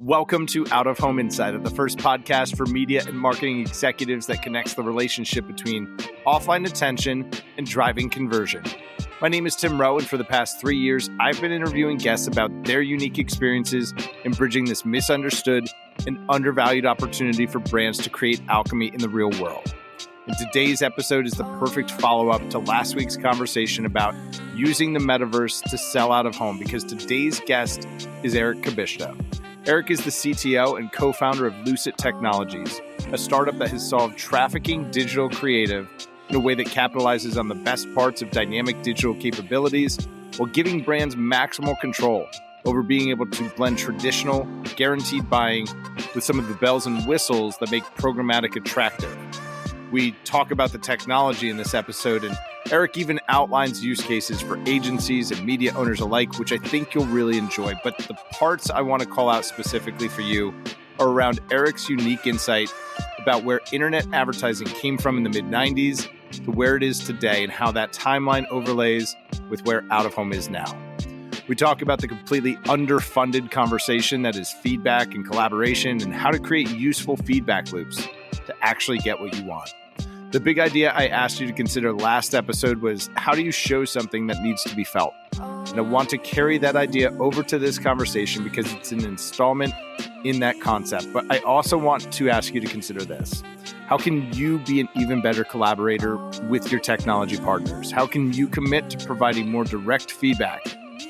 Welcome to Out of Home Insider, the first podcast for media and marketing executives that connects the relationship between offline attention and driving conversion. My name is Tim Rowe, and for the past 3 years, I've been interviewing guests about their unique experiences in bridging this misunderstood and undervalued opportunity for brands to create alchemy in the real world. And today's episode is the perfect follow-up to last week's conversation about using the metaverse to sell out of home, because today's guest is Eric Kubischta. Eric is the CTO and co-founder of Lucit Technologies, a startup that has solved trafficking digital creative in a way that capitalizes on the best parts of dynamic digital capabilities while giving brands maximal control over being able to blend traditional, guaranteed buying with some of the bells and whistles that make programmatic attractive. We talk about the technology in this episode, and Eric even outlines use cases for agencies and media owners alike, which I think you'll really enjoy. But the parts I want to call out specifically for you are around Eric's unique insight about where internet advertising came from in the mid-90s to where it is today and how that timeline overlays with where out-of-home is now. We talk about the completely underfunded conversation that is feedback and collaboration, and how to create useful feedback loops to actually get what you want. The big idea I asked you to consider last episode was, how do you show something that needs to be felt? And I want to carry that idea over to this conversation because it's an installment in that concept. But I also want to ask you to consider this. How can you be an even better collaborator with your technology partners? How can you commit to providing more direct feedback,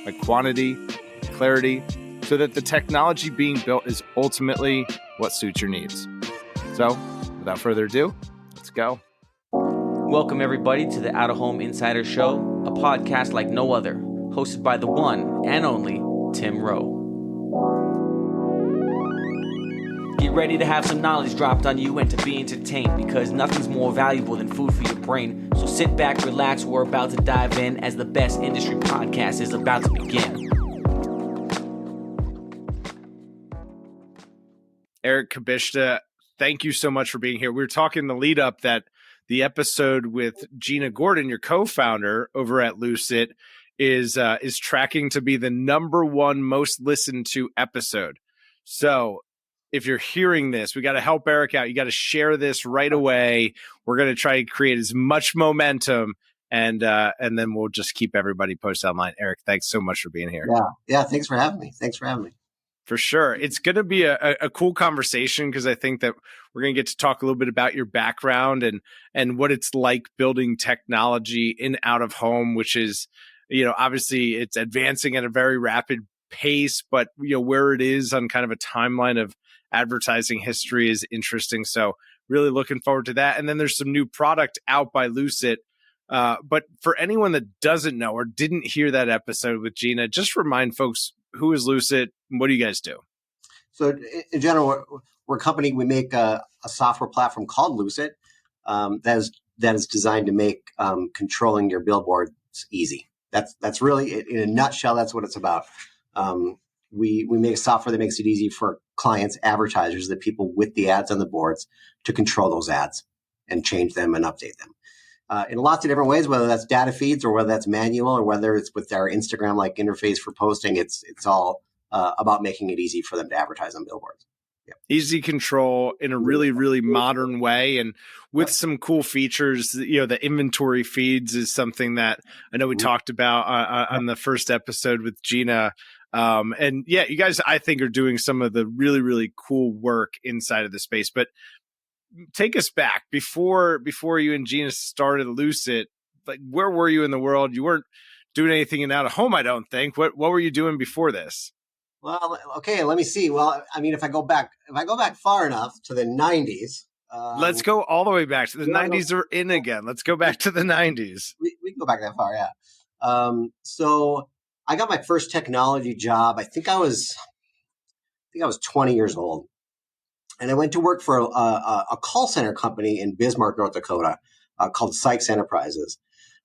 like quantity, clarity, so that the technology being built is ultimately what suits your needs? So, without further ado, let's go. Welcome, everybody, to the Out of Home Insider Show, a podcast like no other, hosted by the one and only Tim Rowe. Get ready to have some knowledge dropped on you and to be entertained, because nothing's more valuable than food for your brain. So sit back, relax, we're about to dive in as the best industry podcast is about to begin. Eric Kubischta, thank you so much for being here. We were talking in the lead up that the episode with Gina Gordon, your co-founder over at Lucit, is tracking to be the number one most listened to episode. So if you're hearing this, we got to help Eric out. You got to share this right away. We're going to try to create as much momentum, and then we'll just keep everybody posted online. Eric, thanks so much for being here. Yeah. Thanks for having me. For sure. It's going to be a cool conversation, because I think that we're going to get to talk a little bit about your background and what it's like building technology in out of home, which is, obviously it's advancing at a very rapid pace, but, where it is on kind of a timeline of advertising history is interesting. So really looking forward to that. And then there's some new product out by Lucit. But for anyone that doesn't know or didn't hear that episode with Gina, just remind folks, who is Lucit? What do you guys do? So in general, we're a company. We make a software platform called Lucit that is designed to make controlling your billboards easy. That's really, in a nutshell, that's what it's about. We make software that makes it easy for clients, advertisers, the people with the ads on the boards, to control those ads and change them and update them. In lots of different ways, whether that's data feeds or whether that's manual or whether it's with our Instagram-like interface for posting, it's all about making it easy for them to advertise on billboards. Yeah. Easy control in a really, really modern way, and with some cool features. The inventory feeds is something that I know we talked about on the first episode with Gina. And yeah, you guys, I think, are doing some of the really, really cool work inside of the space. But take us back before you and Gina started Lucit. Like, where were you in the world? You weren't doing anything in out of home, I don't think. What were you doing before this? Well, okay, let me see. Well, I mean, if I go back far enough to the 90s. Let's go all the way back to the 90s. Are in again. Let's go back to the 90s. We can go back that far, yeah. So I got my first technology job. I think I was 20 years old. And I went to work for a call center company in Bismarck, North Dakota, called Sykes Enterprises.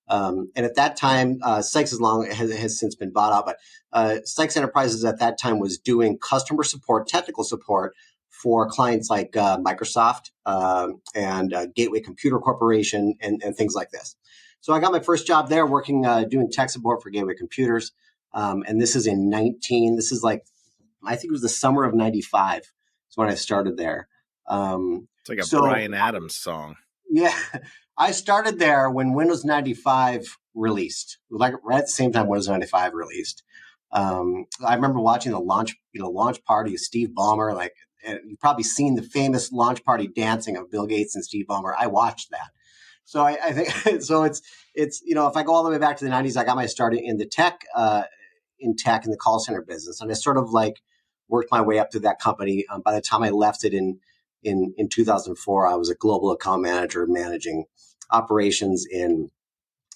And at that time, Sykes has since been bought out, but Sykes Enterprises at that time was doing customer support, technical support for clients like Microsoft and Gateway Computer Corporation and things like this. So I got my first job there working, doing tech support for Gateway Computers. And this is in this is like I think it was the summer of 95 is when I started there. It's like a Bryan Adams song. Yeah, I started there when Windows 95 released, like right at the same time Windows 95 released. I remember watching the launch party of Steve Ballmer. Like, and you've probably seen the famous launch party dancing of Bill Gates and Steve Ballmer. I watched that. So I think so. It's if I go all the way back to the 90s, I got my start in the tech in the call center business, and I sort of like worked my way up to that company. By the time I left it in 2004, I was a global account manager managing operations in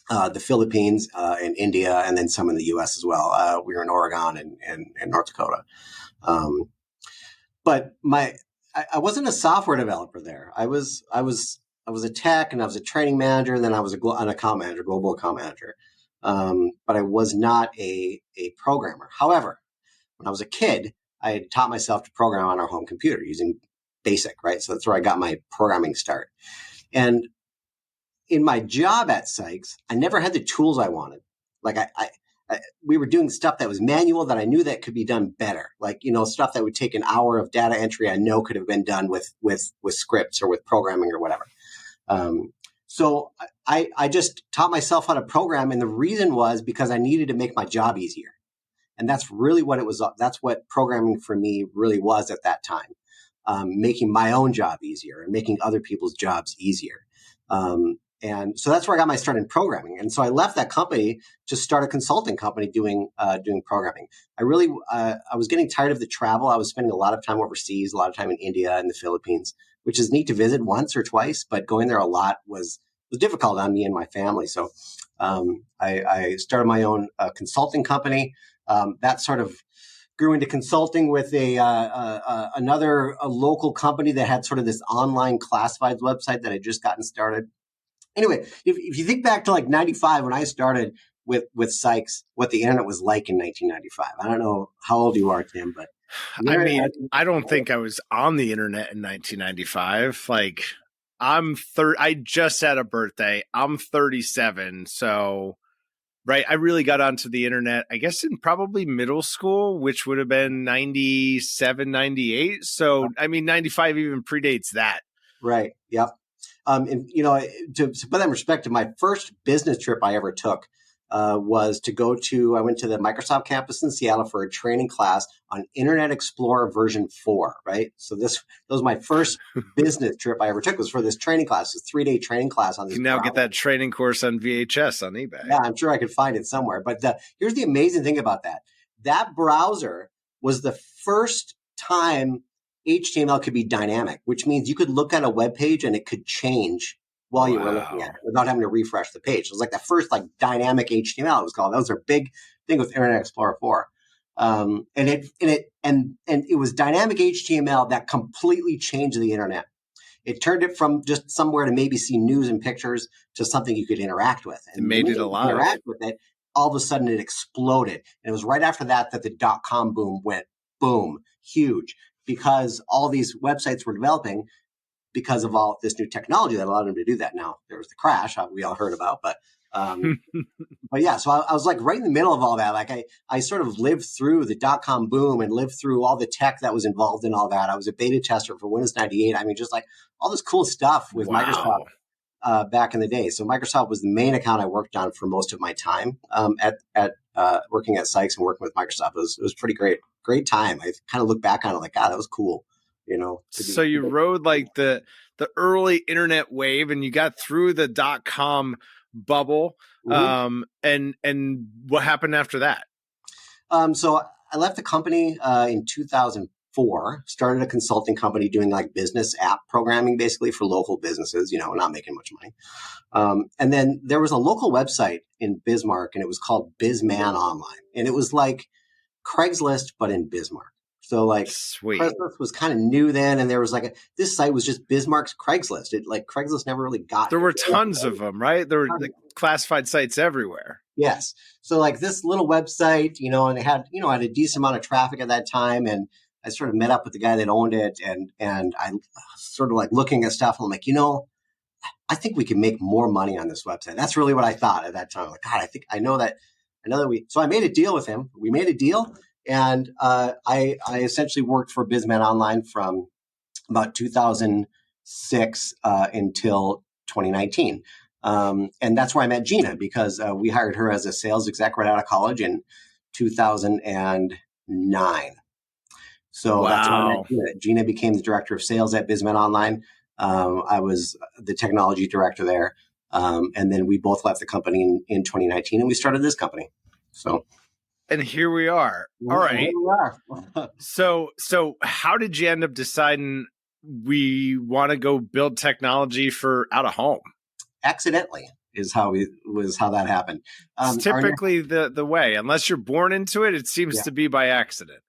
the Philippines and India, and then some in the U.S. as well. We were in Oregon and North Dakota. But I wasn't a software developer there. I was a tech, and I was a training manager, and then I was an account manager, global account manager. But I was not a programmer. However, when I was a kid, I had taught myself to program on our home computer using BASIC, right? So that's where I got my programming start. And in my job at Sykes, I never had the tools I wanted. Like we were doing stuff that was manual that I knew that could be done better. Like, stuff that would take an hour of data entry I know could have been done with scripts or with programming or whatever. So I just taught myself how to program. And the reason was because I needed to make my job easier. And that's really what it was. That's what programming for me really was at that time. Making my own job easier and making other people's jobs easier. And so that's where I got my start in programming. And so I left that company to start a consulting company doing programming. I was getting tired of the travel. I was spending a lot of time overseas, a lot of time in India and the Philippines, which is neat to visit once or twice, but going there a lot was difficult on me and my family. So I started my own consulting company. That sort of grew into consulting with another local company that had sort of this online classifieds website that had just gotten started. Anyway, if you think back to like 95 when I started with Sykes, what the internet was like in 1995. I don't know how old you are, Tim, but I don't think I was on the internet in 1995. Like I just had a birthday. I'm 37, so right. I really got onto the internet, I guess, in probably middle school, which would have been 97, 98. So, 95 even predates that. Right. Yep. And, to put that in perspective, my first business trip I ever took was I went to the Microsoft campus in Seattle for a training class on Internet Explorer version 4, right? So that was my first business trip I ever took, was for this training class, this 3-day training class on this. You can now get that training course on VHS on eBay. Yeah, I'm sure I could find it somewhere. But here's the amazing thing about that. That browser was the first time HTML could be dynamic, which means you could look at a web page and it could change while you were looking at it without having to refresh the page. It was like the first dynamic HTML, it was called. That was their big thing with Internet Explorer 4. And it was dynamic HTML that completely changed the internet. It turned it from just somewhere to maybe see news and pictures to something you could interact with. And it made it alive. Interact with it, all of a sudden it exploded. And it was right after that the .com boom went boom, huge, because all these websites were developing because of all this new technology that allowed them to do that. Now, there was the crash we all heard about, but yeah, so I was like right in the middle of all that. Like I sort of lived through the .com boom and lived through all the tech that was involved in all that. I was a beta tester for Windows 98. Just like all this cool stuff with Microsoft back in the day. So Microsoft was the main account I worked on for most of my time at working at Sykes and working with Microsoft. It was pretty great time. I kind of look back on it like, God, that was cool. So you rode like the early internet wave, and you got through the .com bubble. Mm-hmm. And what happened after that? So I left the company in 2004, started a consulting company doing like business app programming, basically for local businesses, not making much money. And then there was a local website in Bismarck, and it was called BizMan Online. And it was like Craigslist, but in Bismarck. So Sweet. Craigslist was kind of new then, and there was this site was just Bismarck's Craigslist. Craigslist never really got. There were tons of them, right? There were classified sites everywhere. Yes. So this little website, and it had, had a decent amount of traffic at that time, and I sort of met up with the guy that owned it, and I sort of looking at stuff, and I'm like, I think we can make more money on this website. That's really what I thought at that time. Like, God, I know that so I made a deal with him. We made a deal. And I essentially worked for BizMan Online from about 2006 until 2019. And that's where I met Gina, because we hired her as a sales exec right out of college in 2009. So that's when I met Gina. Gina became the director of sales at BizMan Online. I was the technology director there. And then we both left the company in 2019, and we started this company. So, and here we are. All right. Here we are. So how did you end up deciding we want to go build technology for out of home? Accidentally is how that happened. It's typically the way, unless you're born into it, it seems to be by accident.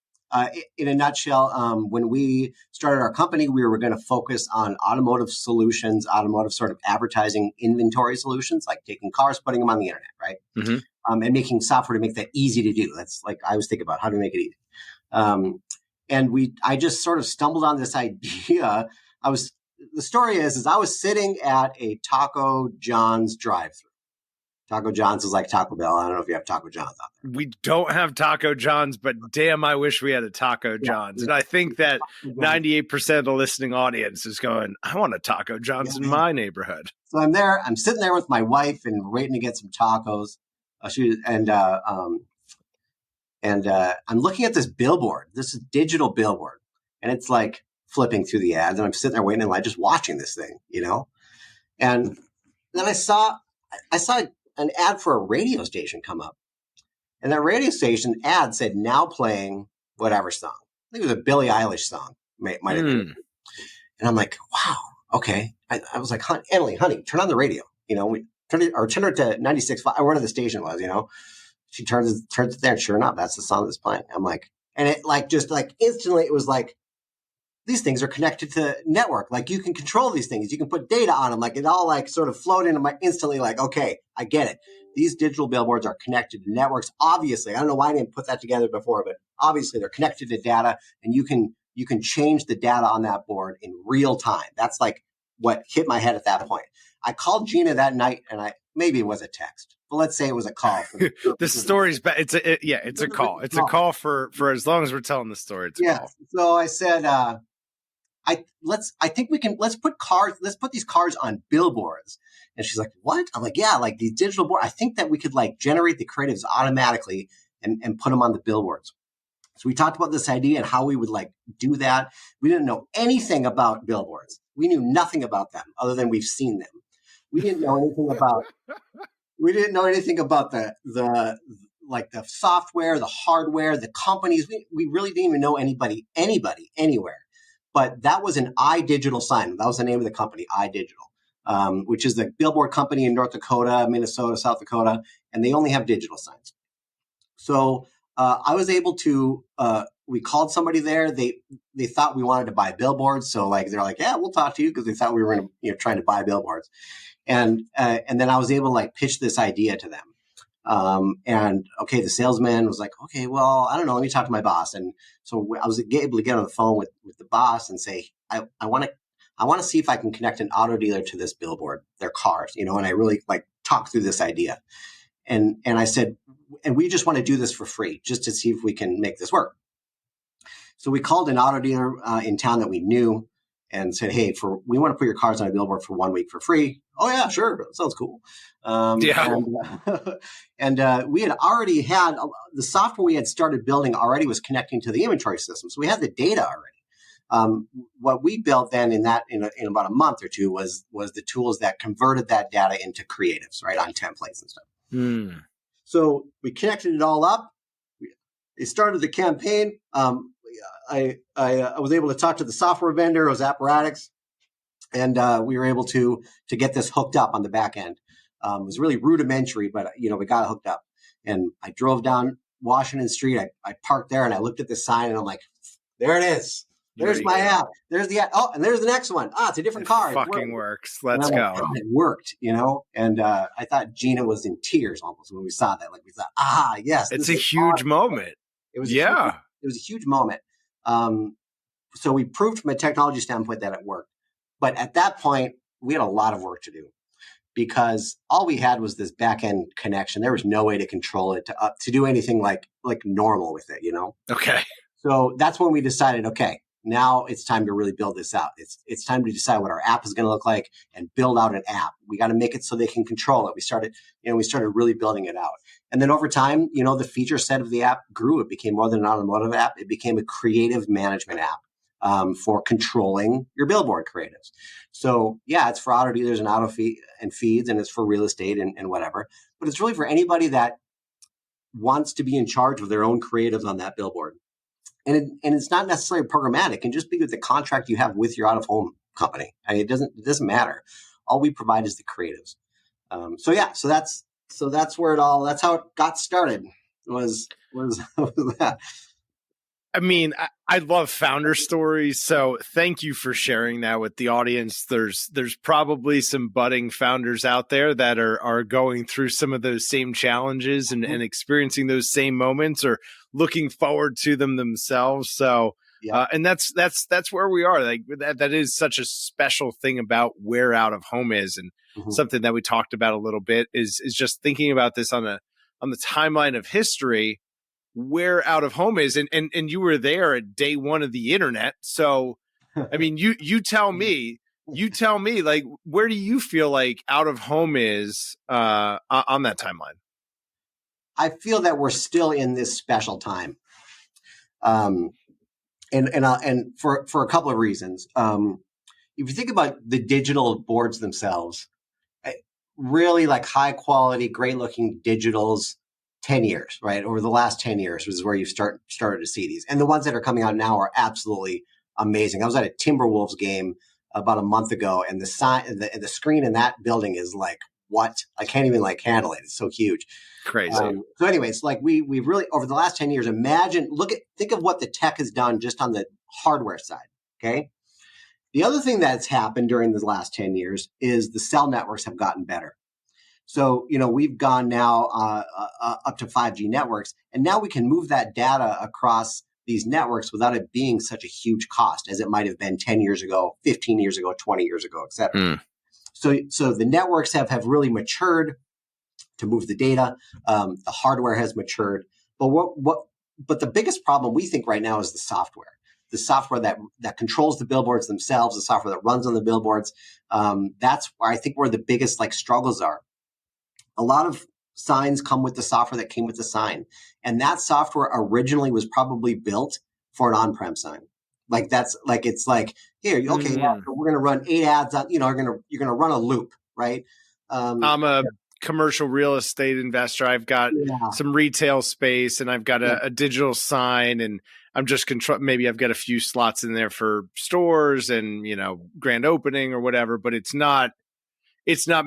In a nutshell, when we started our company, we were going to focus on automotive solutions, automotive sort of advertising inventory solutions, like taking cars, putting them on the internet, right? Mm-hmm. And making software to make that easy to do. That's like, I was thinking about how to make it easy. I just sort of stumbled on this idea. The story is I was sitting at a Taco John's drive-thru. Taco John's is like Taco Bell. I don't know if you have Taco John's out there. We don't have Taco John's, but damn, I wish we had a Taco John's. And I think that 98% of the listening audience is going, I want a Taco John's in my neighborhood. So I'm sitting there with my wife and waiting to get some tacos. I'm looking at this billboard. This is digital billboard, and it's like flipping through the ads, and I'm sitting there waiting and like just watching this thing, And then I saw an ad for a radio station come up, and that radio station ad said now playing whatever song. I think it was a Billie Eilish song, might have been. And I'm like, wow, okay. I was like, Emily, honey, turn on the radio. We turn it to 96.5 or whatever the station was. She turns it there, and sure enough, that's the song that's playing. I'm like, and it just instantly, it was like, these things are connected to network. Like, you can control these things. You can put data on them. Like, it all sort of flowed into my instantly, like, okay, I get it. These digital billboards are connected to networks. Obviously, I don't know why I didn't put that together before, but obviously they're connected to data, and you can change the data on that board in real time. That's like what hit my head at that point. I called Gina that night, and maybe it was a text, but let's say it was a call. The story's bad. It's a call. It's a call for as long as we're telling the story. It's a call. So I said, let's put these cars on billboards. And she's like, what? I'm like, yeah, like these digital board. I think that we could generate the creatives automatically and put them on the billboards. So we talked about this idea and how we would do that. We didn't know anything about billboards. We knew nothing about them other than we've seen them. We didn't know anything about the software, the hardware, the companies. We really didn't even know anybody anywhere. But that was an iDigital sign. That was the name of the company, iDigital, which is the billboard company in North Dakota, Minnesota, South Dakota, and they only have digital signs. So I was able to. We called somebody there. They thought we wanted to buy billboards, so they're like, yeah, we'll talk to you, because they thought we were trying to buy billboards. And then I was able to pitch this idea to them. The salesman was like, okay, well, I don't know, let me talk to my boss. And so I was able to get on the phone with the boss and say, I want to see if I can connect an auto dealer to this billboard, their cars, and I really talk through this idea. And I said, and we just want to do this for free, just to see if we can make this work. So we called an auto dealer in town that we knew and said, hey, we want to put your cars on a billboard for 1 week for free. Oh yeah, sure. That sounds cool. And we had already had the software we had started building already was connecting to the inventory system. So we had the data already. What we built then in about a month or two was the tools that converted that data into creatives, right, on templates and stuff. So we connected it all up. They started the campaign. I was able to talk to the software vendor. It was Apparatix. And we were able to get this hooked up on the back end. It was really rudimentary, but we got it hooked up. And I drove down Washington Street. I parked there and I looked at the sign and I'm like, there it is. There's my app. There's the app. Oh, and there's the next one. It's a different car. It fucking works. Let's go. It worked, And I thought Gina was in tears almost when we saw that. We thought, yes. It's a huge moment. It was a huge moment. So we proved from a technology standpoint that it worked. But at that point, we had a lot of work to do. because all we had was this back end connection. There was no way to control it, to do anything like normal with it, Okay. So that's when we decided, okay, now it's time to really build this out. It's time to decide what our app is going to look like and build out an app. We got to make it so they can control it. We started really building it out. And then over time, the feature set of the app grew. It became more than an automotive app. It became a creative management app for controlling your billboard creatives. So yeah, it's for auto dealers and and feeds, and it's for real estate and whatever. But it's really for anybody that wants to be in charge of their own creatives on that billboard. And it's not necessarily programmatic. It can just be with the contract you have with your out-of-home company. I mean, it doesn't matter. All we provide is the creatives. So that's where that's how it got started. Was that. I mean, I love founder stories, so thank you for sharing that with the audience. There's probably some budding founders out there that are going through some of those same challenges and experiencing those same moments or looking forward to them themselves. So, Yeah. And that's where we are. Like that is such a special thing about where out of home is, and something that we talked about a little bit is just thinking about this on the timeline of history. Where out of home is, and you were there at day one of the internet. So, I mean, you tell me, like, where do you feel like out of home is on that timeline? I feel that we're still in this special time, and for a couple of reasons. If you think about the digital boards themselves, really like high quality, great looking digitals. 10 years, right? Over the last 10 years is where you started to see these. And the ones that are coming out now are absolutely amazing. I was at a Timberwolves game about a month ago, and the screen in that building is like, what? I can't even handle it. It's so huge. Crazy. So anyways, we've really, over the last 10 years, think of what the tech has done just on the hardware side, okay? The other thing that's happened during the last 10 years is the cell networks have gotten better. So, we've gone now up to 5G networks, and now we can move that data across these networks without it being such a huge cost as it might have been 10 years ago, 15 years ago, 20 years ago, et cetera. So the networks have really matured to move the data. The hardware has matured. But the biggest problem we think right now is the software. The software that controls the billboards themselves, the software that runs on the billboards. That's where I think where the biggest struggles are. A lot of signs come with the software that came with the sign. And that software originally was probably built for an on-prem sign. Here, okay, yeah, so we're going to run 8 ads on, you're going to run a loop, right? I'm a commercial real estate investor. I've got some retail space, and I've got a digital sign, and I'm just maybe I've got a few slots in there for stores and, grand opening or whatever, but it's not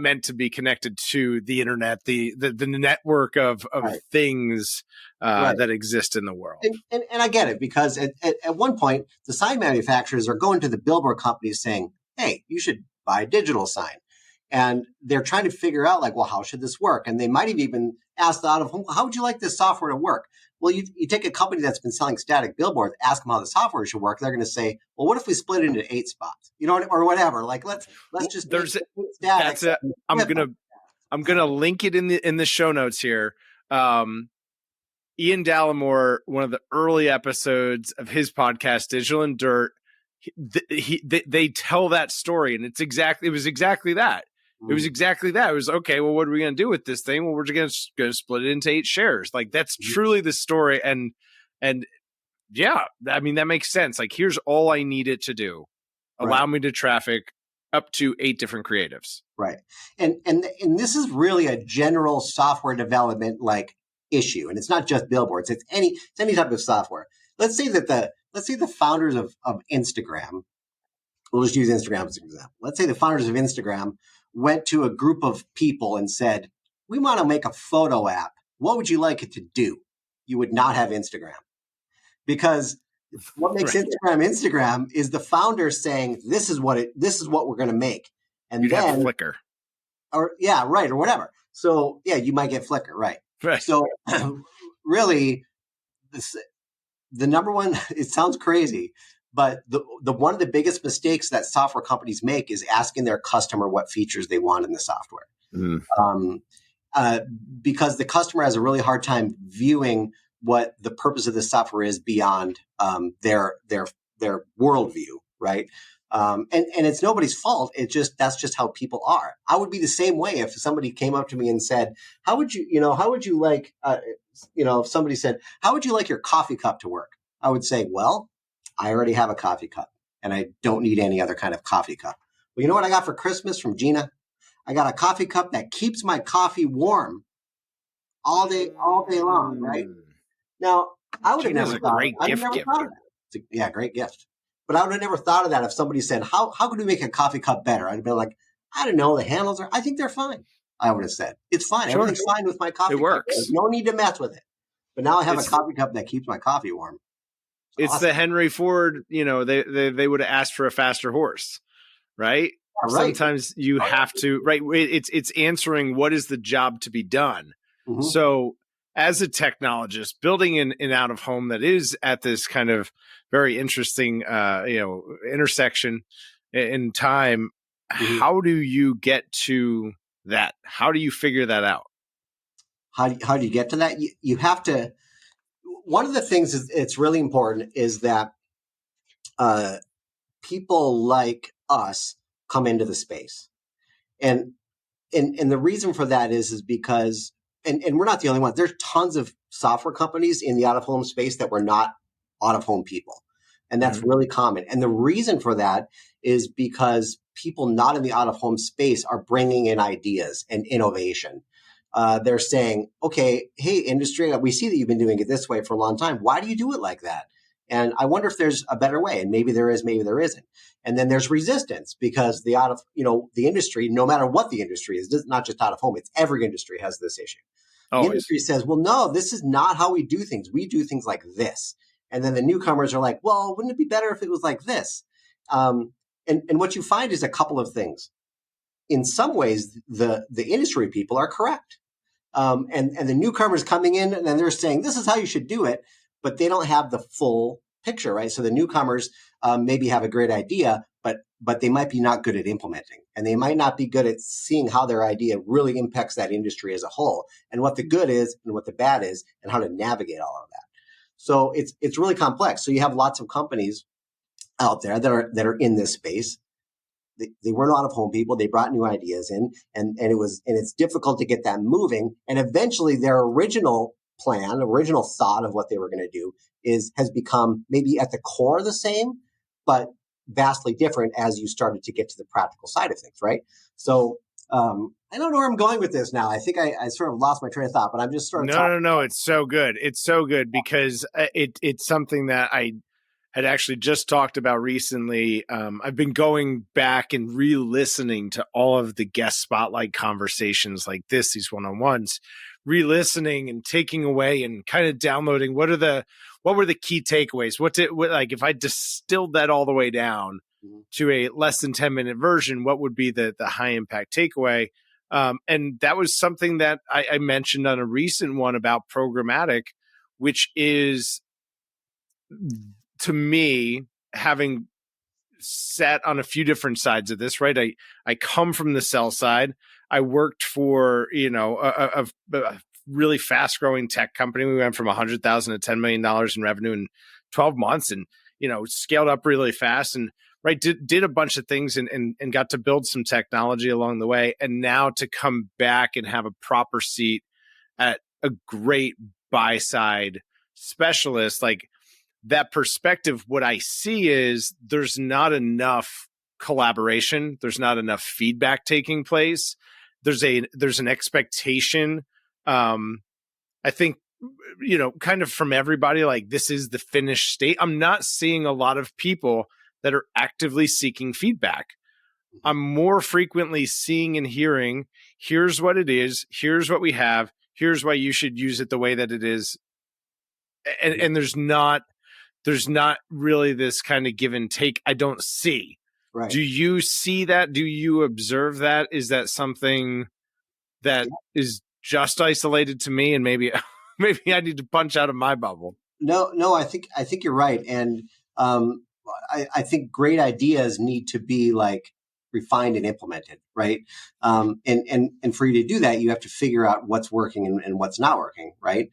meant to be connected to the internet, the network of things that exist in the world. And I get it, because at one point, the sign manufacturers are going to the billboard companies saying, hey, you should buy a digital sign. And they're trying to figure out how should this work? And they might have even asked the out-of-home, how would you like this software to work? Well, you take a company that's been selling static billboards, ask them how the software should work. They're going to say, well, what if we split it into 8 spots, or whatever? Let's just static. I'm gonna link it in the show notes here. Ian Dallimore, one of the early episodes of his podcast, Digital and Dirt, they tell that story, and it was exactly that. It was exactly that. It was, okay, well, what are we going to do with this thing? Well, we're just going to split it into 8 shares. That's truly the story. And yeah, I mean, that makes sense. Here's all I need it to do. Allow me to traffic up to 8 different creatives. Right. And this is really a general software development issue. And it's not just billboards. It's any type of software. Let's say the founders of Instagram, we'll just use Instagram as an example. Let's say the founders of Instagram went to a group of people and said, we want to make a photo app. What would you like it to do? You would not have Instagram, because what makes Instagram is the founders saying, this is what we're going to make. And you'd then have Flickr. Or whatever. So yeah, you might get Flickr. Right. So really the number one, it sounds crazy, but the one of the biggest mistakes that software companies make is asking their customer what features they want in the software. Mm. Uh, because the customer has a really hard time viewing what the purpose of this software is beyond their worldview, right? And it's nobody's fault. That's just how people are. I would be the same way if somebody came up to me and said, how would you like, if somebody said, how would you like your coffee cup to work? I would say, well, I already have a coffee cup and I don't need any other kind of coffee cup. Well, you know what I got for Christmas from Gina? I got a coffee cup that keeps my coffee warm all day long, right? Now, I would have Gina's never a thought. great I would have gift never thought of that. Yeah, great gift. But I would have never thought of that if somebody said, "How could we make a coffee cup better?" I'd have been like, "I don't know. The handles I think they're fine." I would have said, "It's fine. Sure. Everything's fine with my coffee It cup. works. There's no need to mess with it." But now I have a coffee cup that keeps my coffee warm. It's awesome. the Henry Ford. They would have asked for a faster horse, right? Yeah, right. Sometimes you have to, right? It's answering what is the job to be done. Mhm. So as a technologist, building an out of home that is at this kind of very interesting, intersection in time, Mhm. how do you get to that? How do you figure that out? How do you get to that? You have to. One of the things it's really important is that people like us come into the space, and the reason for that is because and we're not the only ones. There's tons of software companies in the out of home space that were not out of home people, and that's really common. And the reason for that is because people not in the out of home space are bringing in ideas and innovation. They're saying, okay, hey, industry, we see that you've been doing it this way for a long time. Why do you do it like that? And I wonder if there's a better way. And maybe there is, maybe there isn't. And then there's resistance because the industry, no matter what the industry is, not just out of home, it's every industry has this issue. Always. The industry says, well, no, this is not how we do things. We do things like this. And then the newcomers are like, well, wouldn't it be better if it was like this? And what you find is a couple of things. In some ways, the industry people are correct. And the newcomers coming in and they're saying, this is how you should do it, but they don't have the full picture, right? So the newcomers maybe have a great idea, but they might be not good at implementing, and they might not be good at seeing how their idea really impacts that industry as a whole, and what the good is and what the bad is, and how to navigate all of that. So it's really complex. So you have lots of companies out there that are in this space. They weren't out of home people. They brought new ideas in, and it's difficult to get that moving. And eventually, their original plan, original thought of what they were going to do has become maybe at the core the same, but vastly different as you started to get to the practical side of things, right? So I don't know where I'm going with this now. I think I sort of lost my train of thought, but I'm just sort of No. It's so good. It's so good because it's something that I had actually just talked about recently. I've been going back and re-listening to all of the guest spotlight conversations like this, these one-on-ones, re-listening and taking away and kind of downloading what were the key takeaways? Like if I distilled that all the way down to a less than 10-minute version, what would be the high impact takeaway? And that was something that I mentioned on a recent one about programmatic, which is, to me, having sat on a few different sides of this, right? I come from the sell side. I worked for, a really fast growing tech company. We went from $100,000 to $10 million in revenue in 12 months and, scaled up really fast and did a bunch of things and got to build some technology along the way. And now to come back and have a proper seat at a great buy side specialist, like that perspective, what I see is there's not enough collaboration. There's not enough feedback taking place. There's an expectation. I think, kind of from everybody, like this is the finished state. I'm not seeing a lot of people that are actively seeking feedback. I'm more frequently seeing and hearing, here's what it is. Here's what we have. Here's why you should use it the way that it is. And there's not really this kind of give and take. I don't see. Right. Do you see that? Do you observe that? Is that something that is just isolated to me, and maybe I need to punch out of my bubble? No, I think you're right. And I think great ideas need to be like refined and implemented, right? And for you to do that, you have to figure out what's working and what's not working, right?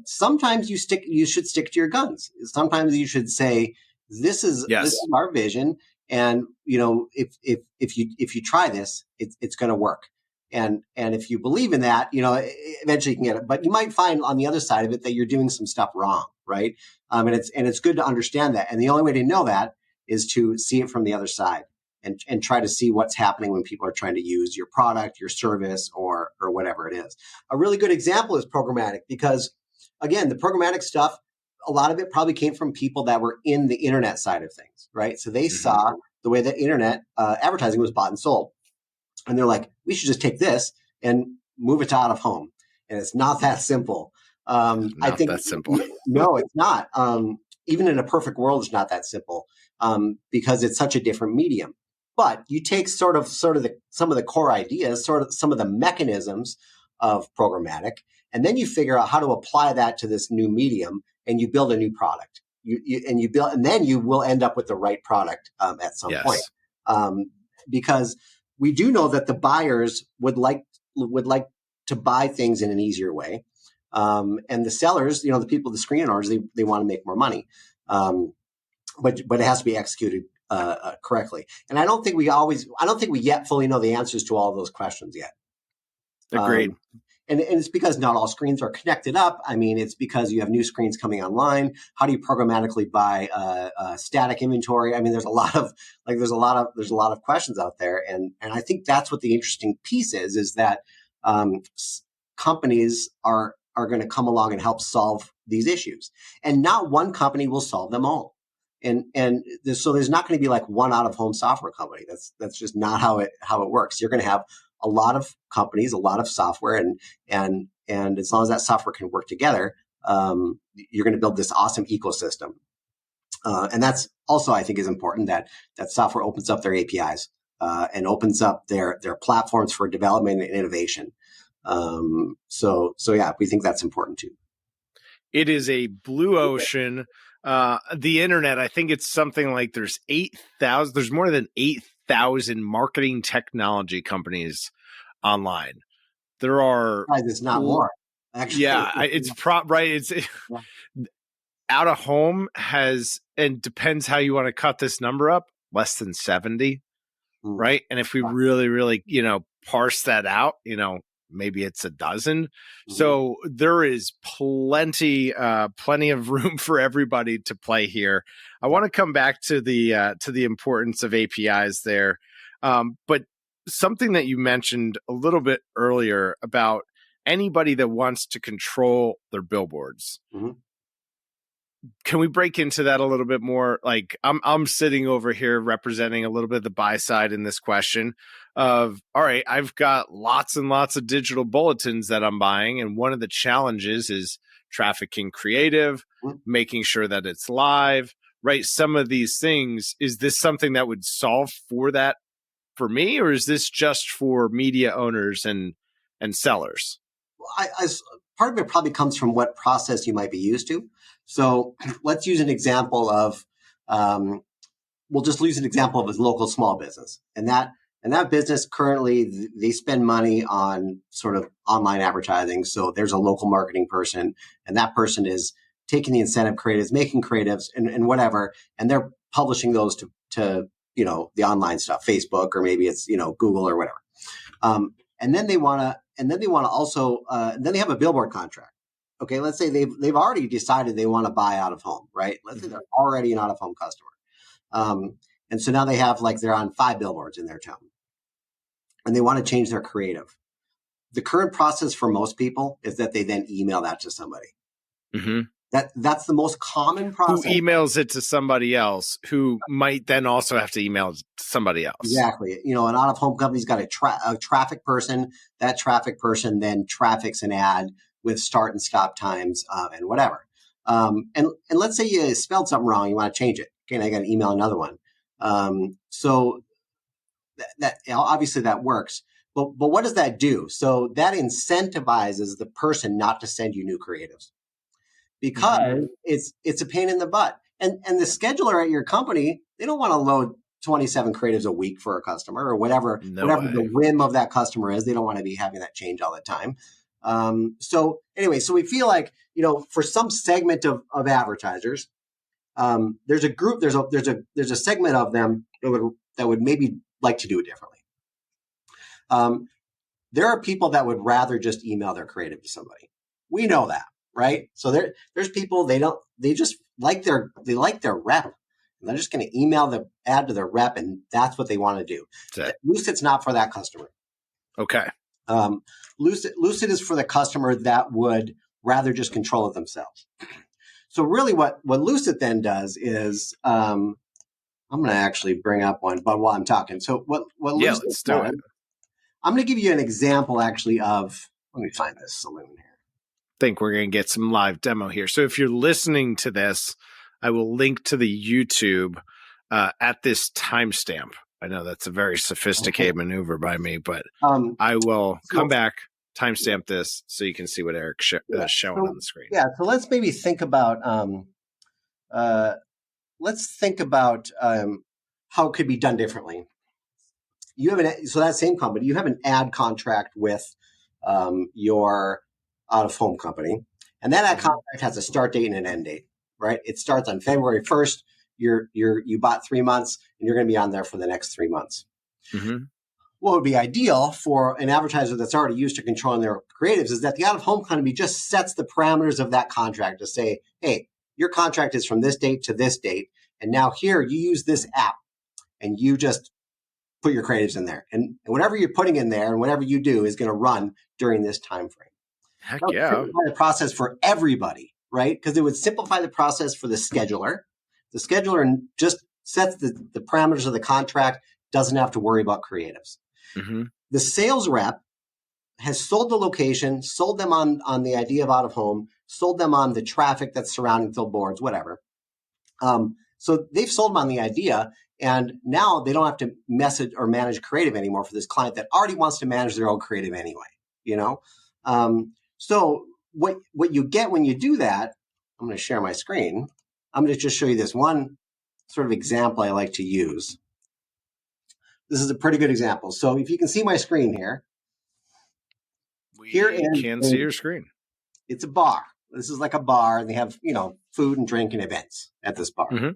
Sometimes you should stick to your guns. Sometimes you should say, this is our vision. And, if you try this, it's going to work. And if you believe in that, eventually you can get it. But you might find on the other side of it that you're doing some stuff wrong, right? And it's good to understand that. And the only way to know that is to see it from the other side and try to see what's happening when people are trying to use your product, your service, or whatever it is. A really good example is programmatic, because again, the programmatic stuff, a lot of it probably came from people that were in the internet side of things, right? So they saw the way that internet advertising was bought and sold. And they're like, we should just take this and move it to out of home. And it's not that simple. I think that simple. No, it's not. Even in a perfect world, it's not that simple because it's such a different medium. But you take sort of some of the core ideas, sort of some of the mechanisms of programmatic, and then you figure out how to apply that to this new medium, and you build a new product. And then you will end up with the right product at some point, because we do know that the buyers would like to buy things in an easier way, and the sellers, the people, the screen owners, they want to make more money, but it has to be executed correctly. And I don't think we yet fully know the answers to all of those questions yet. Agreed. And it's because not all screens are connected up. I mean, it's because you have new screens coming online. How do you programmatically buy static inventory? I mean, there's a lot of questions out there, and I think that's what the interesting piece is that companies are going to come along and help solve these issues, and not one company will solve them all. So there's not going to be like one out of home software company. That's just not how it works. You're going to have a lot of companies, a lot of software, and as long as that software can work together, you're going to build this awesome ecosystem. And that's also, I think, is important that software opens up their APIs and opens up their platforms for development and innovation. So yeah, we think that's important too. It is a blue ocean. The internet, I think it's something like there's more than 8,000 marketing technology companies online. There are, it's not more, actually. Yeah, right. It's out of home and depends how you want to cut this number up, less than 70, right? And if we really, really, parse that out, maybe it's a dozen. So there is plenty of room for everybody to play here. I want to come back to the importance of APIs there. But something that you mentioned a little bit earlier about anybody that wants to control their billboards. Can we break into that a little bit more? Like I'm sitting over here representing a little bit of the buy side in this question of, all right, I've got lots and lots of digital bulletins that I'm buying. And one of the challenges is trafficking creative, making sure that it's live, right? Some of these things, is this something that would solve for that for me? Or is this just for media owners and sellers? Well, part of it probably comes from what process you might be used to. So let's use an example of, we'll just use an example of a local small business. And that business currently, they spend money on sort of online advertising. So there's a local marketing person, and that person is taking the incentive creatives, making creatives and whatever, and they're publishing those to the online stuff, Facebook, or maybe it's, Google or whatever. And then they want to also, then they have a billboard contract. Okay, let's say they've already decided they want to buy out of home, right? Let's say they're already an out of home customer. And so now they have, they're on 5 billboards in their town, and they want to change their creative. The current process for most people is that they then email that to somebody. That's the most common process. Who emails it to somebody else who might then also have to email it to somebody else. Exactly. An out of home company's got a traffic person. That traffic person then traffics an ad with start and stop times and whatever. And let's say you spelled something wrong, you want to change it. Okay, and I got to email another one. So that obviously that works. But what does that do? So that incentivizes the person not to send you new creatives, because it's a pain in the butt. And the scheduler at your company, they don't want to load 27 creatives a week for a customer or whatever the whim of that customer is. They don't want to be having that change all the time. So we feel like, for some segment of advertisers, there's a group, there's a segment of them that would maybe like to do it differently. There are people that would rather just email their creative to somebody. We know that, right? So there's people, they just like their rep. And they're just going to email the ad to their rep, and that's what they want to do. Lucit's not for that customer. Okay. Lucit is for the customer that would rather just control it themselves. So really what Lucit then does is, I'm going to actually bring up one, but while I'm talking. So what Lucit let's do it. I'm going to give you an example actually of, let me find this saloon here. I think we're going to get some live demo here. So if you're listening to this, I will link to the YouTube at this timestamp. I know that's a very sophisticated maneuver by me, but I will come back, timestamp this so you can see what Eric's showing on the screen. Yeah, so let's maybe think about how it could be done differently. So that same company, you have an ad contract with your out-of-home company, and that ad contract has a start date and an end date. Right? It starts on February 1st. You bought 3 months and you're going to be on there for the next 3 months. Mm-hmm. What would be ideal for an advertiser that's already used to controlling their creatives is that the out-of-home company just sets the parameters of that contract to say, hey, your contract is from this date to this date. And now here you use this app and you just put your creatives in there. And whatever you're putting in there and whatever you do is going to run during this time frame. Heck yeah. The process for everybody. Right? Because it would simplify the process for the scheduler. The scheduler just sets the parameters of the contract, doesn't have to worry about creatives. Mm-hmm. The sales rep has sold the location, sold them on the idea of out of home, sold them on the traffic that's surrounding billboards, whatever. So they've sold them on the idea, and now they don't have to message or manage creative anymore for this client that already wants to manage their own creative anyway. So what you get when you do that, I'm going to share my screen. I'm going to just show you this one sort of example I like to use. This is a pretty good example. So if you can see my screen here. We can see your screen. It's a bar. This is like a bar, and they have, food and drink and events at this bar. Mm-hmm.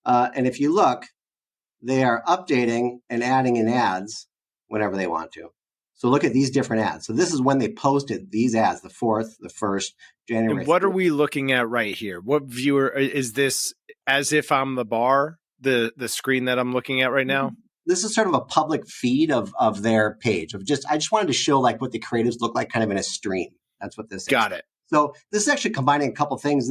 And if you look, they are updating and adding in ads whenever they want to. So look at these different ads. So this is when they posted these ads, the 4th, the 1st, January. And what are we looking at right here? What viewer is this? As if I'm the bar, the screen that I'm looking at right now? This is sort of a public feed of their page. I just wanted to show like what the creatives look like kind of in a stream. That's what this is. Got it. So this is actually combining a couple things.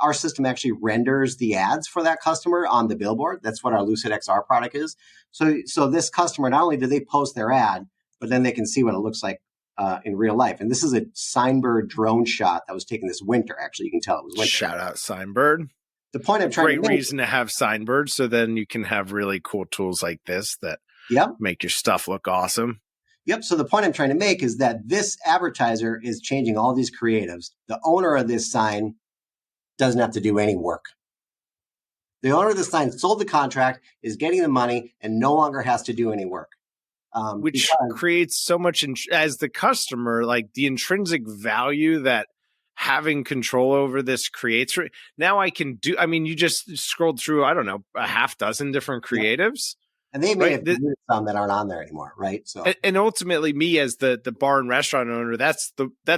Our system actually renders the ads for that customer on the billboard. That's what our Lucit XR product is. So this customer, not only do they post their ad, but then they can see what it looks like in real life. And this is a Signbird drone shot that was taken this winter. Actually, you can tell it was winter. Shout out Signbird. The point I'm trying to make. Great reason to have Signbird, so then you can have really cool tools like this that make your stuff look awesome. Yep. So the point I'm trying to make is that this advertiser is changing all these creatives. The owner of this sign doesn't have to do any work. The owner of the sign sold the contract, is getting the money, and no longer has to do any work. Which creates so much, as the customer, like the intrinsic value that having control over this creates. Now I can do, you just scrolled through, I don't know, a half dozen different creatives. And they may have some that aren't on there anymore, right? So, and ultimately, me as the bar and restaurant owner, that's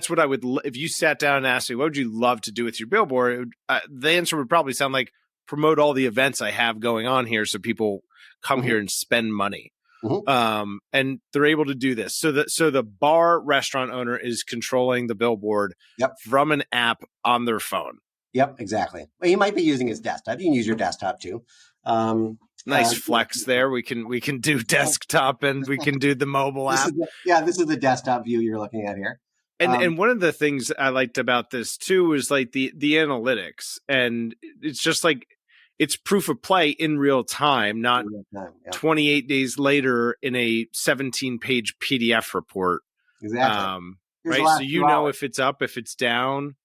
what I would. If you sat down and asked me, what would you love to do with your billboard? The answer would probably sound like promote all the events I have going on here, so people come here and spend money. Mm-hmm. And they're able to do this. So the bar restaurant owner is controlling the billboard from an app on their phone. Yep, exactly. Well, you might be using his desktop. You can use your desktop too. Nice flex there. We can do desktop and we can do the mobile app. This is the desktop view you're looking at here. And one of the things I liked about this too is like the analytics, and it's just like it's proof of play in real time, not 28 days later in a 17-page PDF report. Exactly. Right. So you know if it's up, if it's down.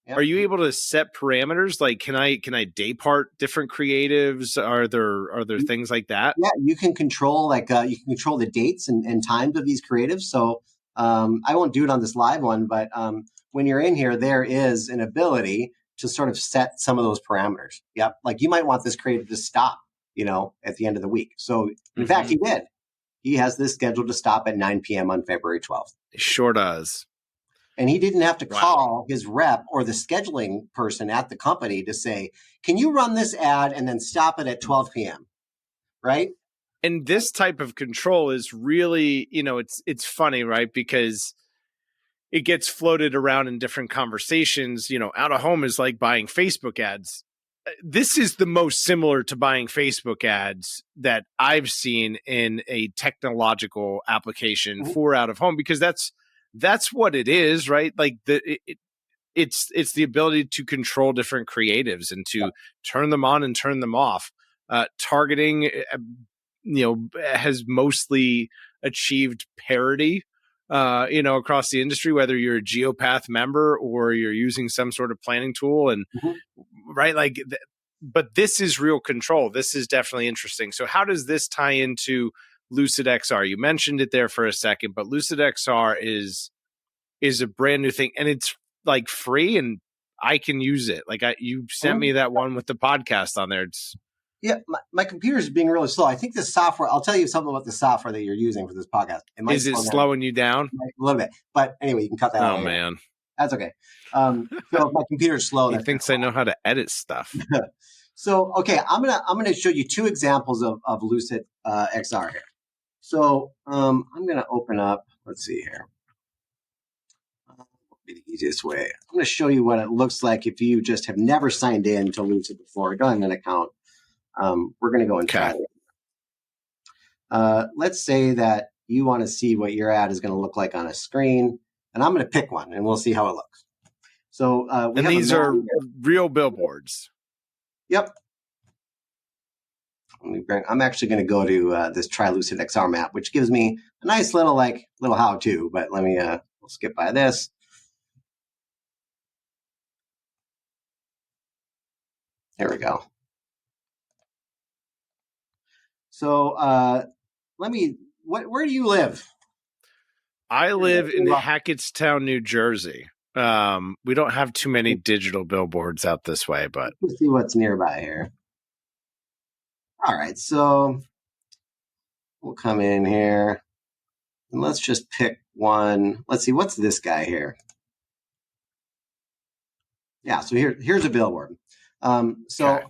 Yep. Are you able to set parameters? Like, can I day part different creatives? Are there things like that? Yeah, you can control the dates and times of these creatives. So I won't do it on this live one, but when you're in here, there is an ability to sort of set some of those parameters. Yep. Like you might want this creative to stop, at the end of the week. So in fact, he did. He has this scheduled to stop at 9 p.m. on February 12th. It sure does. And he didn't have to Wow. call his rep or the scheduling person at the company to say, can you run this ad and then stop it at 12 p.m.? Right? And this type of control is really, it's funny, right? Because it gets floated around in different conversations. Out of home is like buying Facebook ads. This is the most similar to buying Facebook ads that I've seen in a technological application for out of home, because that's what it is, right? Like it's the ability to control different creatives and to turn them on and turn them off. Targeting, has mostly achieved parity, across the industry, whether you're a Geopath member or you're using some sort of planning tool, and right, like, but this is real control. This is definitely interesting. So how does this tie into Lucit XR? You mentioned it there for a second, but Lucit XR is a brand new thing, and it's like free, and I can use it. Like you sent me that one with the podcast on there. Yeah, my computer is being really slow. I think this software, I'll tell you something about the software that you're using for this podcast. Is it slowing you down? A little bit. But anyway, you can cut that out. Oh, man. That's okay. So if my computer's slow. He thinks I know how to edit stuff. So, okay, I'm gonna show you two examples of Lucit XR here. So I'm going to open up, let's see here. Be the easiest way. I'm going to show you what it looks like if you just have never signed in to Lucit before, don't have an account. We're going to go and try it. Let's say that you want to see what your ad is going to look like on a screen, and I'm going to pick one, and we'll see how it looks. So, and these are real billboards. Yep. I'm actually going to go to this Try Lucit XR map, which gives me a nice little how-to. But let me we'll skip by this. There we go. So where do you live? I live in Hackettstown, New Jersey. We don't have too many digital billboards out this way, but let's see what's nearby here. All right, so we'll come in here and let's just pick one. Let's see, what's this guy here? Yeah, so here's a billboard. So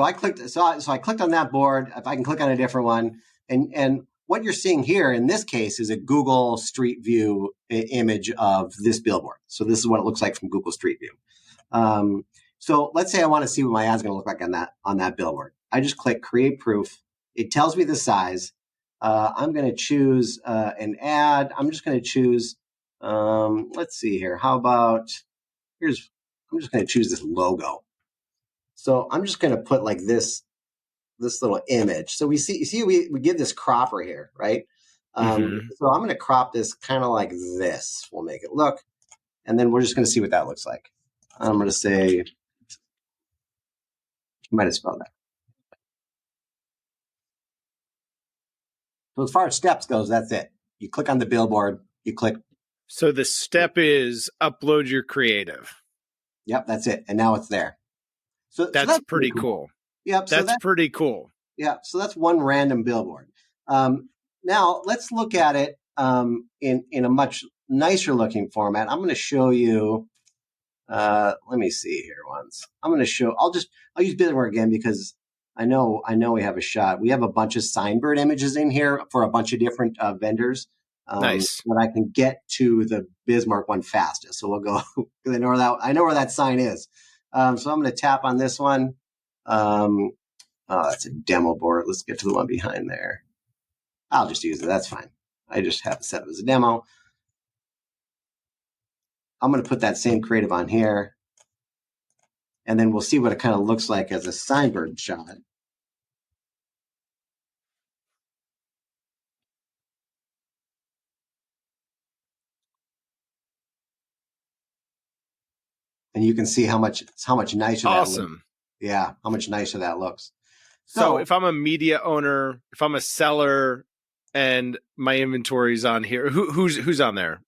I clicked on that board. If I can click on a different one, and what you're seeing here in this case is a Google Street View image of this billboard. So this is what it looks like from Google Street View. So let's say I want to see what my ad's going to look like on that billboard. I just click Create Proof. It tells me the size. I'm going to choose an ad. I'm just going to choose. Let's see here. How about I'm just going to choose this logo. So I'm just going to put like this little image. So we give this cropper here, right? So I'm going to crop this kind of like this. We'll make it look, and then we're just going to see what that looks like. I'm going to say, I might have spelled that. So as far as steps goes, that's it. You click on the billboard, you click. So the step is upload your creative. Yep, that's it. And now it's there. So that's pretty cool. Yep. That's pretty cool. Yeah. So that's one random billboard. Now let's look at it in a much nicer looking format. I'm going to show you. Let me see here once. I'm going to show. I'll use billboard again because I know we have a shot. We have a bunch of signbird images in here for a bunch of different vendors. Nice. But I can get to the Bismarck one fastest. So we'll go because I know where that sign is. So I'm going to tap on this one. That's a demo board. Let's get to the one behind there. I'll just use it. That's fine. I just have it set up as a demo. I'm going to put that same creative on here. And then we'll see what it kind of looks like as a signbird shot. and you can see how much nicer that looks. Awesome. Yeah, how much nicer that looks. So if I'm a media owner, if I'm a seller, and my inventory's on here, who's on there?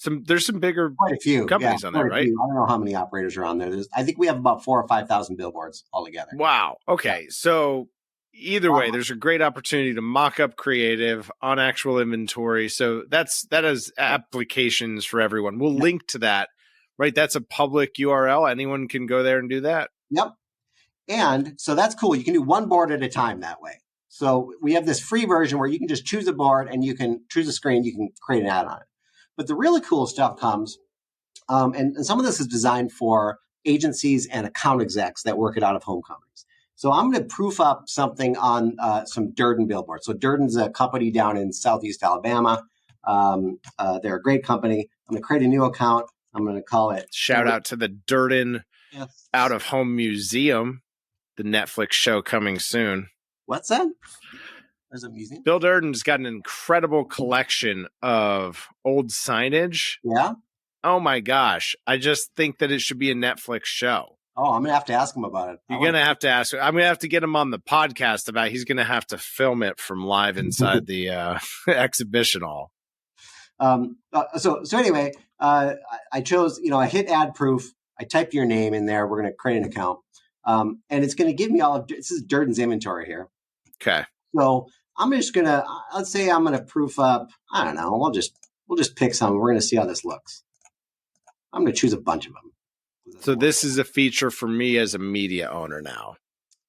There's some bigger quite a few companies on there, right? I don't know how many operators are on there. I think we have about 4,000 or 5,000 billboards altogether. Wow. Okay. So either way, there's a great opportunity to mock up creative on actual inventory. So that has applications for everyone. We'll link to that, right? That's a public URL. Anyone can go there and do that. Yep. And so that's cool. You can do one board at a time that way. So we have this free version where you can just choose a board and you can choose a screen. You can create an ad on it. But the really cool stuff comes, and some of this is designed for agencies and account execs that work at out-of-home companies. So I'm going to proof up something on some Durden billboards. So Durden's a company down in Southeast Alabama. They're a great company. I'm going to create a new account. I'm going to call it. Shout out to the Durden Out-of-Home Museum, the Netflix show coming soon. What's that? There's a museum. Bill Durden's got an incredible collection of old signage. Yeah. Oh my gosh. I just think that it should be a Netflix show. Oh, I'm going to have to ask him about it. You're going to have to ask. I'm going to have to get him on the podcast about it. He's going to have to film it from live inside the exhibition hall. So anyway, I chose, I hit add proof. I typed your name in there. We're going to create an account. And it's going to give me this is Durden's inventory here. Okay. So I'm just going to, let's say I'm going to proof up. I don't know. We'll just pick some. We're going to see how this looks. I'm going to choose a bunch of them. So this is a feature for me as a media owner now.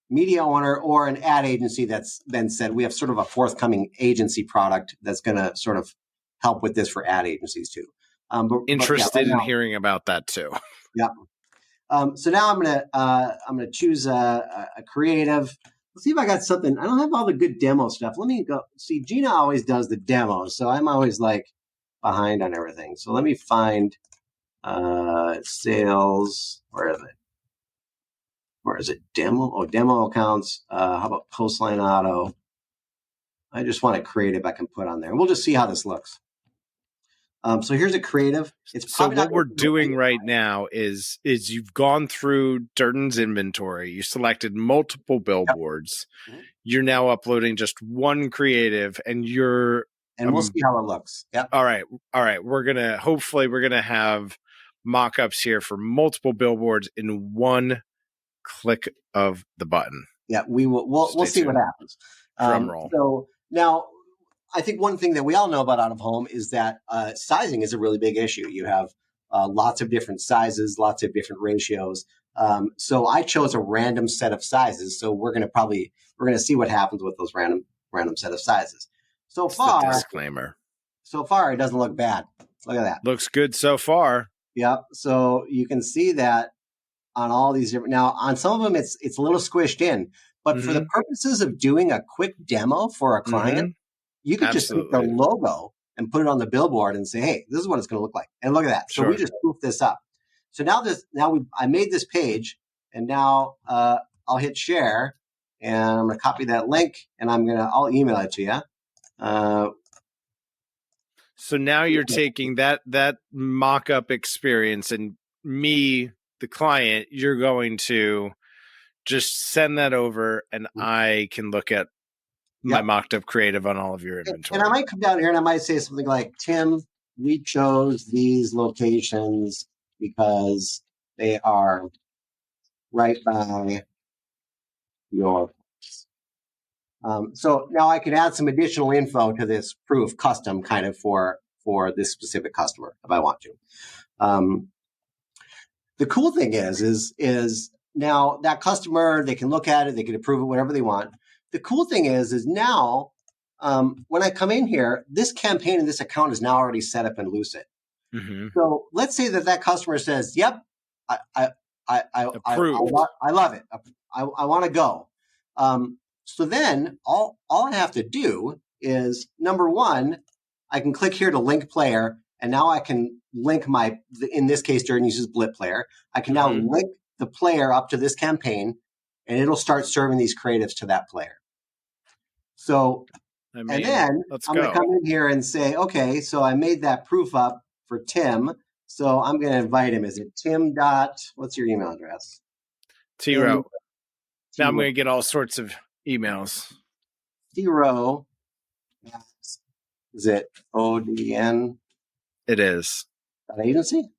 Media owner or an ad agency that's been said, we have sort of a forthcoming agency product that's going to sort of help with this for ad agencies too. Interested in hearing about that too. Yeah. So now I'm gonna choose a creative. Let's see if I got something. I don't have all the good demo stuff. Let me go. See, Gina always does the demos, so I'm always like behind on everything. So let me find sales. Where is it? Where is it? Demo? Oh, demo accounts. How about Postline Auto? I just want a creative I can put on there. And we'll just see how this looks. So here's a creative. So what we're doing right now is you've gone through Durden's inventory. You selected multiple billboards. Yep. You're now uploading just one creative, and we'll see how it looks. Yep. All right. We're gonna have mock-ups here for multiple billboards in one click of the button. Yeah, we will. We'll see what happens. Drum roll. So now, I think one thing that we all know about out of home is that sizing is a really big issue. You have lots of different sizes, lots of different ratios. So I chose a random set of sizes. So we're going to see what happens with those random set of sizes. So far, disclaimer. So far, it doesn't look bad. Look at that. Looks good so far. Yep. So you can see that on all these different. Now, on some of them, it's a little squished in. But for the purposes of doing a quick demo for a client, you could just take the logo and put it on the billboard and say, "Hey, this is what it's going to look like." And look at that. So we just proof this up. So I made this page, and now I'll hit share, and I'm going to copy that link, and I'll email it to you. So now you're taking that mock-up experience, and me, the client, you're going to just send that over, and I can look at my mocked up creative on all of your inventory. And I might come down here and I might say something like, "Tim, we chose these locations because they are right by your." So now I can add some additional info to this proof custom kind of for this specific customer if I want to. The cool thing is now that customer, they can look at it, they can approve it, whatever they want. The cool thing is now when I come in here, this campaign and this account is now already set up in Lucit. Mm-hmm. So let's say that customer says, "Yep, I love it. I want to go." So then all I have to do is, number one, I can click here to link player, and now I can link in this case, Durden uses Blip Player. I can now link the player up to this campaign, and it'll start serving these creatives to that player. So, and then I'm going to come in here and say, "Okay, so I made that proof up for Tim. So I'm going to invite him. Is it Tim dot? What's your email address? T-Rowe. Now I'm going to get all sorts of emails. T-Rowe. Is it ODN? It is. Agency?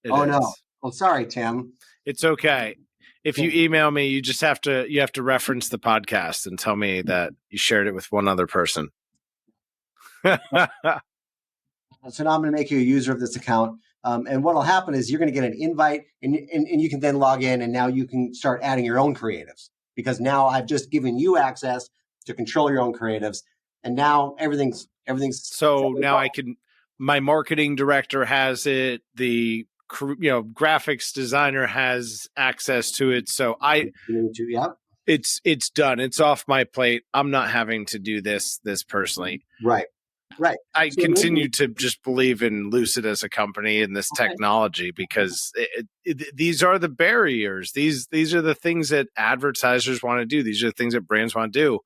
It oh is. no. Oh, sorry, Tim. It's okay. If you email me, you just have to reference the podcast and tell me that you shared it with one other person. So now I'm going to make you a user of this account. And what will happen is you're going to get an invite and you can then log in and now you can start adding your own creatives because now I've just given you access to control your own creatives. And now everything's. So now I can, my marketing director has it. The, graphics designer has access to it. So it's done. It's off my plate. I'm not having to do this personally. Right. I continue to just believe in Lucit as a company and this technology because these are the barriers. These are the things that advertisers want to do. These are the things that brands want to do.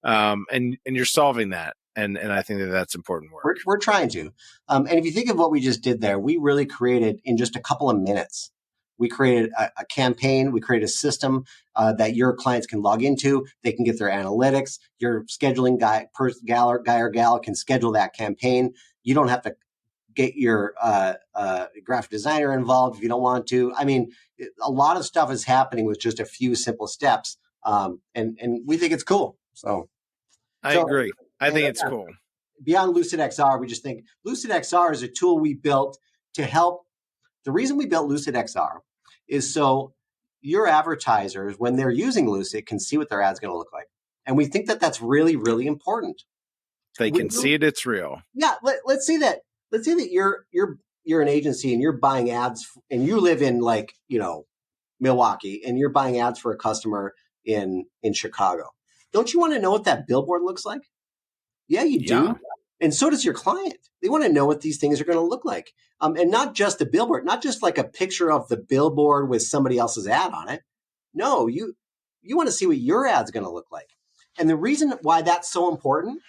And you're solving that. And I think that's important work. We're trying to. And if you think of what we just did there, we really created in just a couple of minutes. We created a campaign. We created a system that your clients can log into. They can get their analytics. Your scheduling guy or gal can schedule that campaign. You don't have to get your graphic designer involved if you don't want to. I mean, a lot of stuff is happening with just a few simple steps. And we think it's cool. So I agree. I think it's cool. Beyond Lucit XR, we just think Lucit XR is a tool we built to help. The reason we built Lucit XR is so your advertisers, when they're using Lucit, can see what their ad's going to look like. And we think that that's really, really important. They can see it. It's real. Yeah. Let's say that you're an agency and you're buying ads and you live in Milwaukee and you're buying ads for a customer in Chicago. Don't you want to know what that billboard looks like? Yeah, you do. Yeah. And so does your client. They want to know what these things are going to look like. And not just the billboard, not just like a picture of the billboard with somebody else's ad on it. No, you want to see what your ad's going to look like. And the reason why that's so important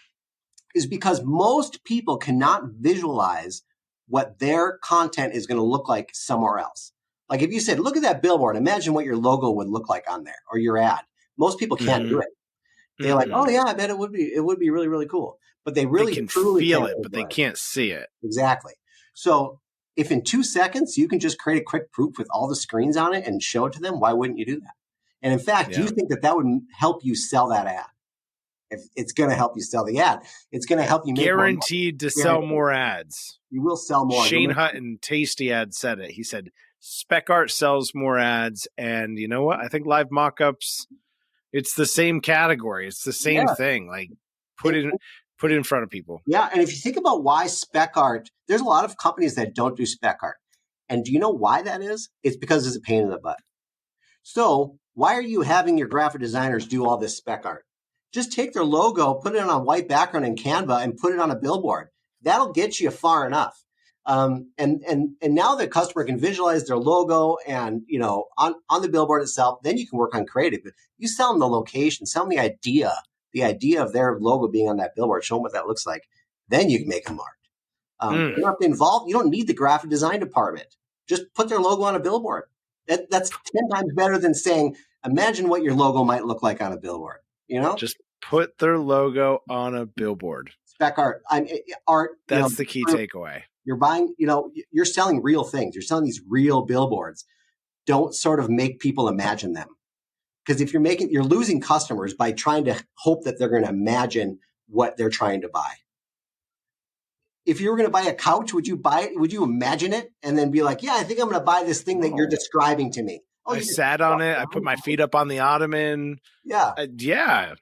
is because most people cannot visualize what their content is going to look like somewhere else. Like if you said, look at that billboard, imagine what your logo would look like on there or your ad. Most people can't do it. They're like, oh yeah, I bet it would be really, really cool. But they really can feel it, but they can't see it. Exactly. So if in 2 seconds you can just create a quick proof with all the screens on it and show it to them, why wouldn't you do that? And in fact, you think that would help you sell that ad. If it's going to help you sell the ad, it's going to help you make guaranteed to sell more ads. You will sell more. Shane Hutton, Tasty Ad, said it. He said, Spec Art sells more ads. And you know what? I think live mockups, it's the same category. It's the same thing. Like put it in front of people. Yeah. And if you think about why spec art, there's a lot of companies that don't do spec art. And do you know why that is? It's because it's a pain in the butt. So why are you having your graphic designers do all this spec art? Just take their logo, put it on a white background in Canva and put it on a billboard. That'll get you far enough. And now the customer can visualize their logo and, on the billboard itself, then you can work on creative. But you sell them the location, sell them the idea of their logo being on that billboard, show them what that looks like. Then you can make them mark. You don't have to involve, you don't need the graphic design department. Just put their logo on a billboard. That's 10 times better than saying, imagine what your logo might look like on a billboard. Just put their logo on a billboard. Spec art. Art. That's the key takeaway. You're buying, you're selling real things. You're selling these real billboards. Don't sort of make people imagine them. Because if you're losing customers by trying to hope that they're going to imagine what they're trying to buy. If you were going to buy a couch, would you imagine it and then be like, yeah, I think I'm going to buy this thing that you're describing to me. I sat on it. I put my feet up on the ottoman. Yeah. Yeah.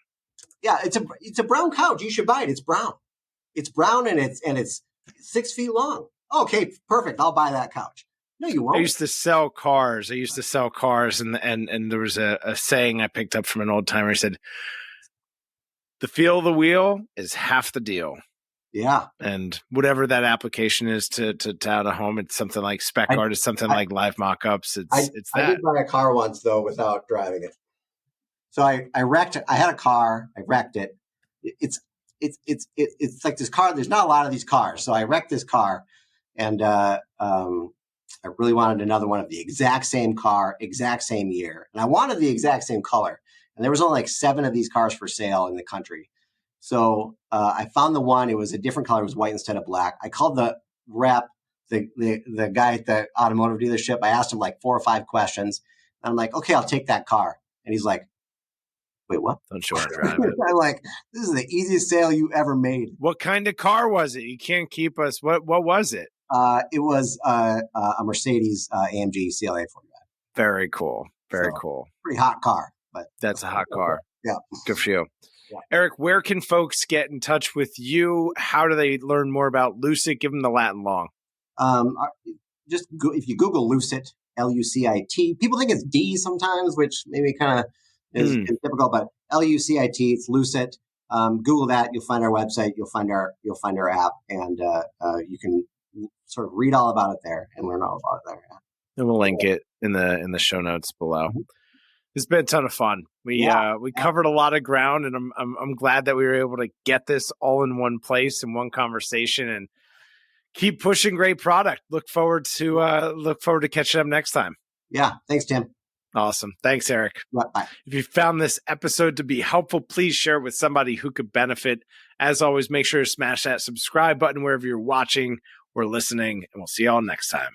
It's a brown couch. You should buy it. It's brown. It's brown and it's 6 feet long. Okay, perfect. I'll buy that couch. No, you won't. I used to sell cars. And there was a saying I picked up from an old timer. He said, the feel of the wheel is half the deal. Yeah. And whatever that application is to out of home, it's something like spec art, it's something like live mockups. It's that. I did buy a car once though without driving it. So I wrecked it. I had a car. I wrecked it. It's like this car. There's not a lot of these cars. So I wrecked this car and I really wanted another one of the exact same car, exact same year. And I wanted the exact same color. And there was only like 7 of these cars for sale in the country. So I found the one, it was a different color, it was white instead of black. I called the rep, the guy at the automotive dealership. I asked him like 4 or 5 questions. And I'm like, okay, I'll take that car. And he's like, wait, what? Don't you want to drive it? I'm like, this is the easiest sale you ever made. What kind of car was it? You can't keep us. What was it? It was a Mercedes AMG CLA 45. Very cool. Very cool. Pretty hot car. But that's a hot car. Yeah. Good for you. Yeah. Eric, where can folks get in touch with you? How do they learn more about Lucit? Give them the Latin long. Just if you Google Lucit, Lucit, people think it's D sometimes, which maybe kind of is difficult, but Lucit, it's Lucit. Google that, you'll find our website, you'll find our app, and you can sort of read all about it there and learn all about it there. Yeah. And we'll link it in the show notes below. Mm-hmm. It's been a ton of fun. We covered a lot of ground, and I'm glad that we were able to get this all in one place in one conversation and keep pushing great product. Look forward to catching up next time. Yeah. Thanks, Tim. Awesome. Thanks, Eric. Bye. If you found this episode to be helpful, please share it with somebody who could benefit. As always, make sure to smash that subscribe button wherever you're watching or listening, and we'll see y'all next time.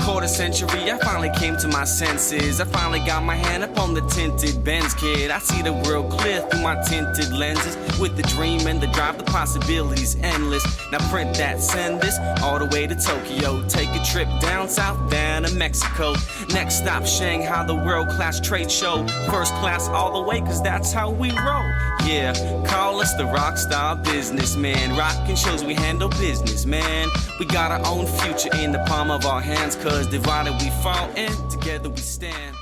Quarter century, I finally came to my senses. I finally got my hand up on the tinted Benz, kid. I see the world clear through my tinted lenses. With the dream and the drive, the possibilities endless. Now print that, send this all the way to Tokyo. Take a trip down south, down to Mexico. Next stop, Shanghai, the world-class trade show. First class all the way, cause that's how we roll. Yeah, call us the rock star businessman. Rockin' shows, we handle business, man. We got our own future in the palm of our hands, cause divided we fall and together we stand.